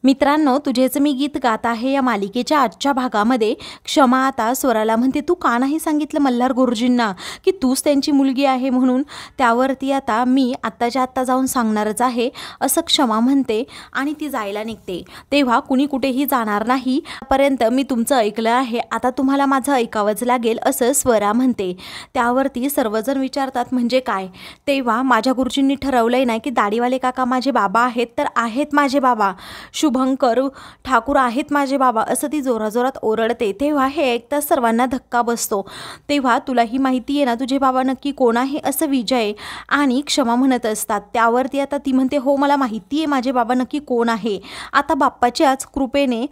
मित्रांनो, तुझेच मी गीत गात आहे या मालिकेच्या आजच्या भागामध्ये क्षमा आता स्वराला म्हणते, तू का नाही सांगितलं मल्हार गुरुजींना की तूच त्यांची मुलगी आहे म्हणून. त्यावरती आता मी आत्ताच्या आत्ता जाऊन सांगणारच आहे असं क्षमा म्हणते आणि ती जायला निघते. तेव्हा कुणी कुठेही जाणार नाही, पर्यंत मी तुमचं ऐकलं आहे, आता तुम्हाला माझं ऐकावंच लागेल असं स्वरा म्हणते. त्यावरती सर्वजण विचारतात, म्हणजे काय? तेव्हा माझ्या गुरुजींनी ठरवलंय ना की दाढीवाले काका माझे बाबा आहेत, तर आहेत माझे बाबा. शुभंकर ठाकूर आहेत माझे बाबा, असं ती जोराजोरात ओरडते. तेव्हा हे ऐकता सर्वांना धक्का बसतो. तेव्हा तुलाही माहिती आहे ना तुझे बाबा नक्की कोण आहे, असं विजय आणि क्षमा म्हणत असतात. त्यावरती आता ती म्हणते, हो मला माहिती आहे माझे बाबा नक्की कोण आहे. आता बाप्पाच्याच कृपेने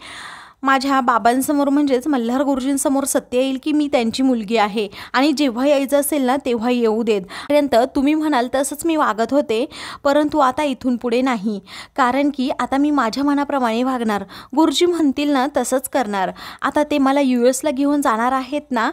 माझ्या बाबांसमोर म्हणजेच मल्हार गुरुजींसमोर सत्य येईल की मी त्यांची मुलगी आहे आणि जेव्हा यायचं असेल ना तेव्हा येऊ देत. पर्यंत तुम्ही म्हणाल तसंच मी वागत होते, परंतु आता इथून पुढे नाही, कारण की आता मी माझ्या मनाप्रमाणे वागणार, गुरुजी म्हणतील ना तसंच करणार. आता ते मला US ला घेऊन जाणार आहेत ना,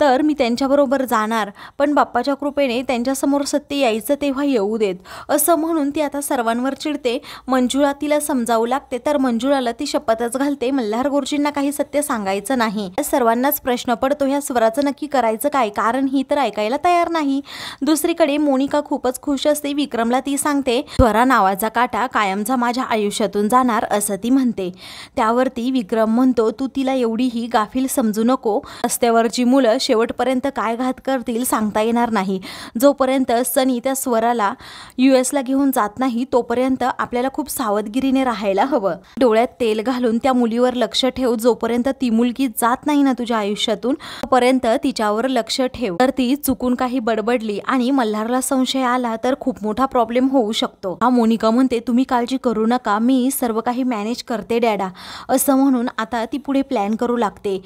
तर मी त्यांच्याबरोबर जाणार, पण बाप्पाच्या कृपेने त्यांच्यासमोर सत्य यायचं तेव्हा येऊ देत, असं म्हणून ती आता सर्वांवर चिडते. मंजुळा तिला समजावू लागते, तर मंजुळाला ती शपथच घालते मल्हार गुरुजींना काही सत्य सांगायचं नाही. सर्वांनाच प्रश्न पडतो ह्या स्वराचं नक्की करायचं काय, कारण ही तर ऐकायला तयार नाही. दुसरीकडे मोनिका खूपच खुश असते. विक्रमला ती सांगते, स्वरा नावाचा काटा कायमचा माझ्या आयुष्यातून जाणार असं ती म्हणते. त्यावरती विक्रम म्हणतो, तू तिला एवढीही गाफील समजू नको, रस्त्यावरची मुलं शेवटपर्यंत काय घात करतील सांगता येणार नाही. जोपर्यंत सनी त्या स्वराला US ला घेऊन जात नाही तोपर्यंत आपल्याला खूप सावधगिरीने राहायला हवं. डोळ्यात तेल घालून त्या मुलीवर लक्ष ठेव, जोपर्यंत ती मुलगी जात नाही ना तुझ्या आयुष्यातून तोपर्यंत तिच्यावर लक्ष ठेव. तर ती चुकून काही बडबडली आणि मल्हारला संशय आला तर खूप मोठा प्रॉब्लेम होऊ शकतो. हा मोनिका म्हणते, तुम्ही काळजी करू नका, मी सर्व काही मॅनेज करते डॅडा, असं म्हणून आता ती पुढे प्लॅन करू लागते.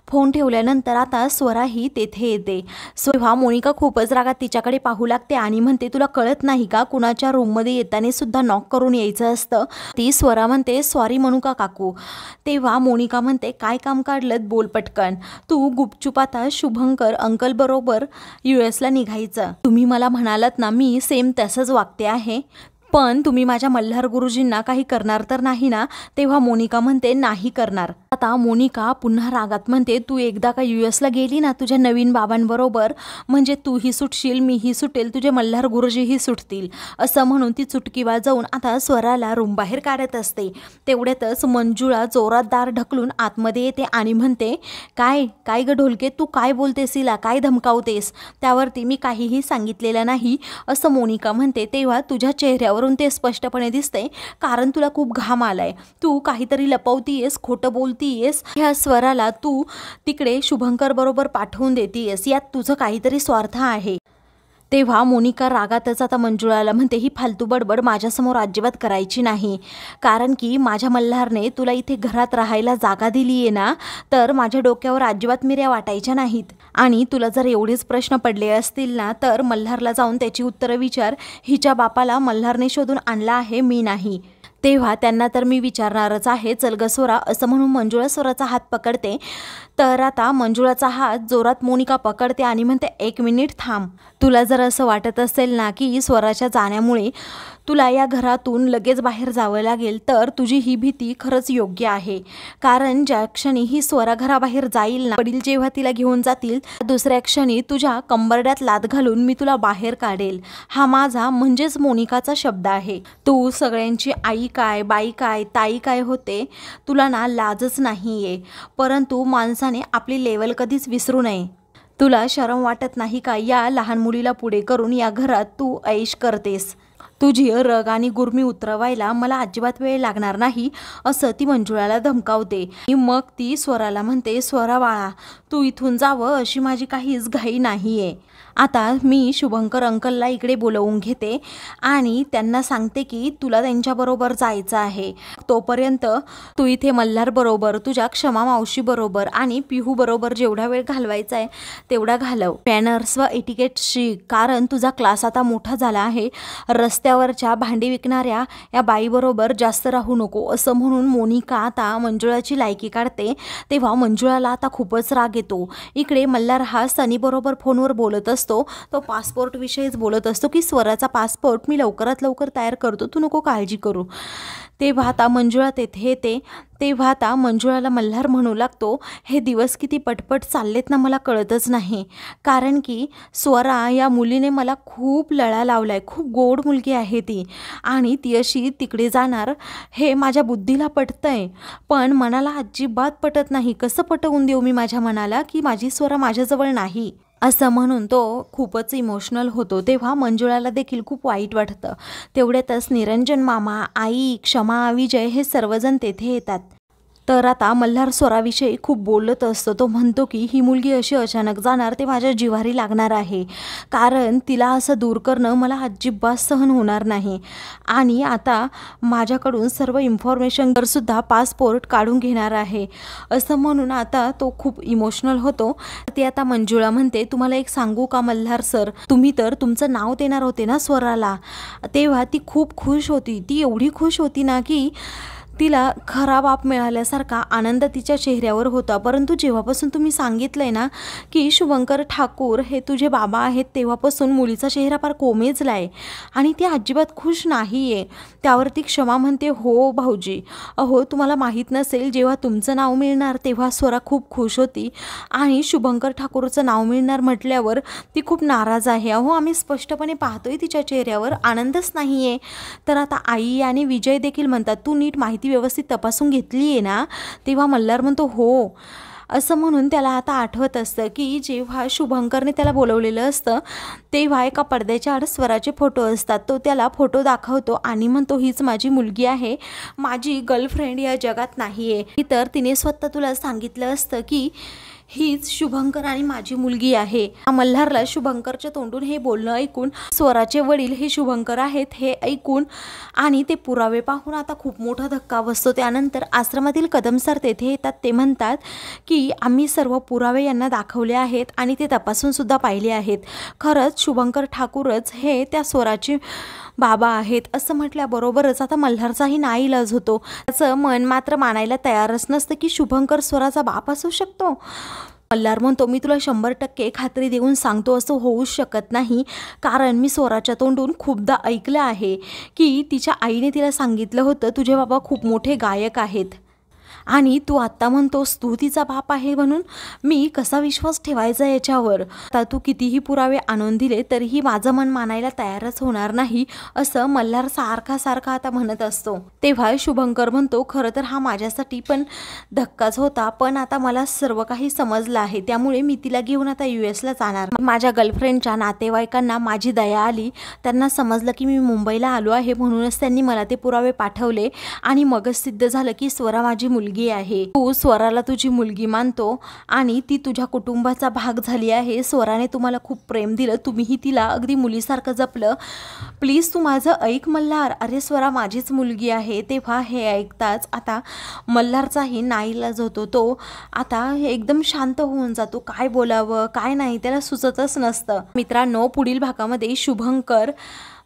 फोन ठेवल्यानंतर आता स्वराही तेथे येते. तेव्हा मोनिका खूपच रागात तिच्याकडे पाहू लागते आणि म्हणते, तुला कळत नाही का, कुणाच्या रूममध्ये येताना सुद्धा नॉक करून यायचं असतं. ती स्वरा म्हणते, सॉरी म्हणू का काकू. तेव्हा मोनिका म्हणते, काय काम काढलं, बोल पटकन. तू गुपचूप आता शुभंकर अंकल बरोबर US ला निघायचं. तुम्ही मला म्हणालात ना मी सेम तसंच वागते आहे, पण तुम्ही माझ्या मल्हार गुरुजींना काही करणार तर नाही ना. तेव्हा मोनिका म्हणते, नाही करणार. आता मोनिका पुन्हा रागात म्हणते, तू एकदा का US ला गेली ना तुझ्या नवीन बाबांबरोबर, म्हणजे तूही सुटशील, मीही सुटेल, तुझे मल्हार गुरुजीही सुटतील, असं म्हणून ती चुटकी वाजवून आता स्वराला रूम बाहेर काढत असते. तेवढ्यातच मंजुळा जोरात दार ढकलून आतमध्ये येते आणि म्हणते, काय काय ग ढोलके, तू काय बोलतेस, हिला काय धमकावतेस. त्यावरती मी काहीही सांगितलेलं नाही असं मोनिका म्हणते. तेव्हा तुझ्या चेहऱ्यावर ते स्पष्टपणे दिसते, कारण तुला खूप घाम आलाय, तू काहीतरी लपवतीयस, खोटं बोलतीयस. ह्या स्वराला तू तिकडे शुभंकर बरोबर पाठवून देतीयस, यात तुझं काहीतरी स्वार्थ आहे. तेव्हा मोनिका रागातच आता मंजुळाला म्हणते, ही फालतू बडबड माझ्यासमोर अजिबात करायची नाही, कारण की माझ्या मल्हारने तुला इथे घरात राहायला जागा दिली आहे ना, तर माझ्या डोक्यावर अजिबात मिऱ्या वाटायच्या नाहीत. आणि तुला जर एवढेच प्रश्न पडले असतील ना, तर मल्हारला जाऊन त्याची उत्तरं विचार. हिच्या बापाला मल्हारने शोधून आणला आहे, मी नाही. तेव्हा त्यांना तर मी विचारणारच आहे, चल ग स्वरा, असं म्हणून मंजुळा स्वराचा हात पकडते. तर आता मंजुळाचा हात जोरात मोनिका पकडते आणि म्हणते, एक मिनिट थांब. तुला जर असं वाटत असेल ना की स्वराच्या जाण्यामुळे तुला या घरातून लगेच बाहेर जावं लागेल, तर तुझी ही भीती खरंच योग्य आहे, कारण ज्या क्षणी ही स्वरा घराबाहेर जाईल ना, वडील जेव्हा तिला घेऊन जातील, दुसऱ्या क्षणी तुझ्या कंबरड्यात लाथ घालून मी तुला बाहेर काढेल. हा माझा म्हणजेच मोनिकाचा शब्द आहे. तू सगळ्यांची आई काय, बाई काय, ताई काय होते, तुला ना लाजच नाहीये, परंतु माणसाने आपली लेवल कधीच विसरू नये. तुला शरम वाटत नाही का, या लहान मुलीला पुढे करून या घरात तू ऐश करतेस. तुझी रग आणि गुरमी उतरवायला मला अजिबात वेळ लागणार नाही, असं ती मंजुळाला धमकावते. मग ती स्वराला म्हणते, स्वरा बाळा, तू इथून जावं अशी माझी काहीच घाई नाहीये. आता मी शुभंकर अंकलला इकडे बोलवून घेते आणि त्यांना सांगते की तुला त्यांच्याबरोबर जायचं आहे. तोपर्यंत तू इथे मल्हार बरोबर, तुझ्या क्षमा मावशी बरोबर आणि पिहू बरोबर जेवढा वेळ घालवायचा आहे तेवढा घालव. मॅनर्स व एटिकेट शिक, कारण तुझा क्लास आता मोठा झाला आहे. रस्त्यावर रस्त्यावरच्या भांडी विकणाऱ्या या बाईबरोबर जास्त राहू नको असं म्हणून मोनिका आता मंजुळाची लायकी काढते। तेव्हा मंजुळाला आता खूपच राग येतो। इकडे मल्हार हा सनीबरोबर फोनवर बोलत असतो। तो पासपोर्ट विषयीच बोलत असतो की स्वराचा पासपोर्ट मी लवकरात लवकर तयार करतो, तू नको काळजी करू। तेव्हा आता मंजुळा तेथे येते। तेव्हा आता मंजुळाला मल्हार म्हणू लागतो, हे दिवस किती पटपट चाललेत ना मला कळतच नाही, कारण की स्वरा या मुलीने मला खूप लळा लावलाय। खूप गोड मुलगी आहे ती आणि ती अशी तिकडे जाणार हे माझ्या बुद्धीला पटतंय, पण मनाला अजिबात पटत नाही। कसं पटवून देऊ मी माझ्या मनाला की माझी स्वरा माझ्याजवळ नाही असं म्हणून तो खूपच इमोशनल होतो। तेव्हा मंजुळाला देखील खूप वाईट वाटतं। तेवढ्यातच निरंजन मामा, आई, क्षमा, विजय हे सर्वजण तेथे येतात। तर आता मल्हार स्वराविषयी खूप बोलत असतो। तो म्हणतो की ही मुलगी अशी अचानक जाणार ते माझ्या जिव्हारी लागणार आहे, कारण तिला असं दूर करणं मला अजिबात सहन होणार नाही आणि आता माझ्याकडून सर्व इन्फॉर्मेशन सुद्धा पासपोर्ट काढून घेणार आहे असं म्हणून आता तो खूप इमोशनल होतो। ती आता मंजुळा म्हणते, तुम्हाला एक सांगू का मल्हार सर, तुम्ही तर तुमचं नाव देणार होते ना स्वराला। तेव्हा ती खूप खुश होती। ती एवढी खुश होती ना की तिला खरा बाप मिळाल्यासारखा आनंद तिच्या चेहऱ्यावर होता। परंतु जेव्हापासून तुम्ही सांगितलंय ना की शुभंकर ठाकूर हे तुझे बाबा आहेत, तेव्हापासून मुलीचा चेहरा फार कोमेजलाय आणि ती अजिबात खुश नाही आहे। त्यावरती क्षमा म्हणते, हो भाऊजी, अहो तुम्हाला माहीत नसेल, जेव्हा तुमचं नाव मिळणार तेव्हा स्वरा खूप खुश होती आणि शुभंकर ठाकूरचं नाव मिळणार म्हटल्यावर ती खूप नाराज आहे। अहो आम्ही स्पष्टपणे पाहतोय तिच्या चेहऱ्यावर आनंदच नाही आहे। तर आता आई आणि विजय देखील म्हणतात, तू नीट माहिती व्यवस्थित तपासून घेतली आहे ना। तेव्हा मल्हार म्हणतो, हो असं म्हणून त्याला आता आठवत असतं की जेव्हा शुभंकरने त्याला बोलवलेलं असतं तेव्हा एका पडद्याच्या आड स्वराचे फोटो असतात। तो त्याला फोटो दाखवतो आणि म्हणतो, हीच माझी मुलगी आहे, माझी गर्लफ्रेंड या जगात नाही आहे। तर तिने स्वतः तुला सांगितलं असतं की हीच शुभंकर आणि माझी मुलगी आहे। मल्हारला शुभंकरच्या तोंडून हे बोलणं ऐकून, स्वराचे वडील हे शुभंकर आहेत हे ऐकून आणि ते पुरावे पाहून आता खूप मोठा धक्का बसतो। त्यानंतर आश्रमातील कदम सर तेथे येतात। ते म्हणतात की आम्ही सर्व पुरावे यांना दाखवले आहेत आणि ते तपासून सुद्धा पाहिले आहेत। खरंच शुभंकर ठाकूरच हे त्या स्वराचे बाबा आहेत असं म्हटल्याबरोबरच आता मल्हारचाही नाईलाज होतो। त्याचं मन मात्र मानायला तयारच नसतं की शुभंकर स्वराचा बाप असू शकतो। मल्हार म्हणतो, मी तुला 100% खात्री देऊन सांगतो, असं होऊच शकत नाही, कारण मी स्वराच्या तोंडून खूपदा ऐकलं आहे की तिच्या आईने तिला सांगितलं होतं तुझे बाबा खूप मोठे गायक आहेत आणि तू आत्ता म्हणतोस तू तिचा बाप आहे, म्हणून मी कसा विश्वास ठेवायचा याच्यावर। आता तू कितीही पुरावे आणून दिले तरीही माझं मन मानायला तयारच होणार नाही असं मल्हार सारखा आता म्हणत असतो। तेव्हा शुभंकर म्हणतो, खरं तर हा माझ्यासाठी पण धक्काच होता, पण आता मला सर्व काही समजलं आहे, त्यामुळे मी तिला घेऊन आता US ला जाणार। माझ्या गर्लफ्रेंडच्या नातेवाईकांना माझी दया आली, त्यांना समजलं की मी मुंबईला आलो आहे, म्हणूनच त्यांनी मला ते पुरावे पाठवले आणि मगच सिद्ध झालं की स्वरा माझी मुलगी आहे। तू स्वराला तुझी मुलगी मानतो आणि ती तुझ्या कुटुंबाचा भाग झाली आहे। स्वराने तुम्हाला खूप प्रेम दिलं, तुम्हीही तिला अगदी मुलीसारखं जपलं, प्लीज तू माझं ऐक मल्हार, अरे स्वरा माझीच मुलगी आहे। तेव्हा हे ऐकताच आता मल्हारचाही नाईलाज होतो। तो आता एकदम शांत होऊन जातो, काय बोलावं काय नाही त्याला सुचतच नसतं। मित्रांनो, पुढील भागामध्ये शुभंकर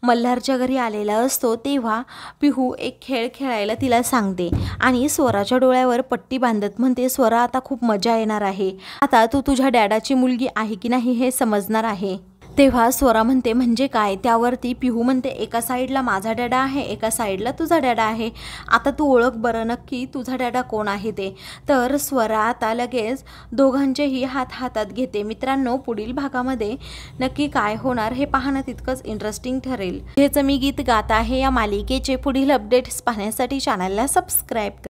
मल्हारच्या घरी आलेला असतो तेव्हा पिहू एक खेळ खेळायला तिला सांगते आणि स्वराच्या डोळ्यावर पट्टी बांधत म्हणते, स्वरा आता खूप मजा येणार आहे, आता तू तुझ्या डॅडाची मुलगी आहे की नाही हे समजणार आहे। तेव्हा स्वरा म्हणते, म्हणजे काय? त्यावरती पिहू म्हणते, एका साईडला माझा डॅडा आहे, एका साईडला तुझा डॅडा आहे, आता तू ओळख बरं नक्की तुझा डॅडा कोण आहे ते। तर स्वरा आता लगेच दोघांचेही हात हातात घेते। मित्रांनो, पुढील भागामध्ये नक्की काय होणार हे पाहणं तितकंच इंटरेस्टिंग ठरेल। हेच मी गीत गात आहे या मालिकेचे पुढील अपडेट्स पाहण्यासाठी चॅनलला सबस्क्राईब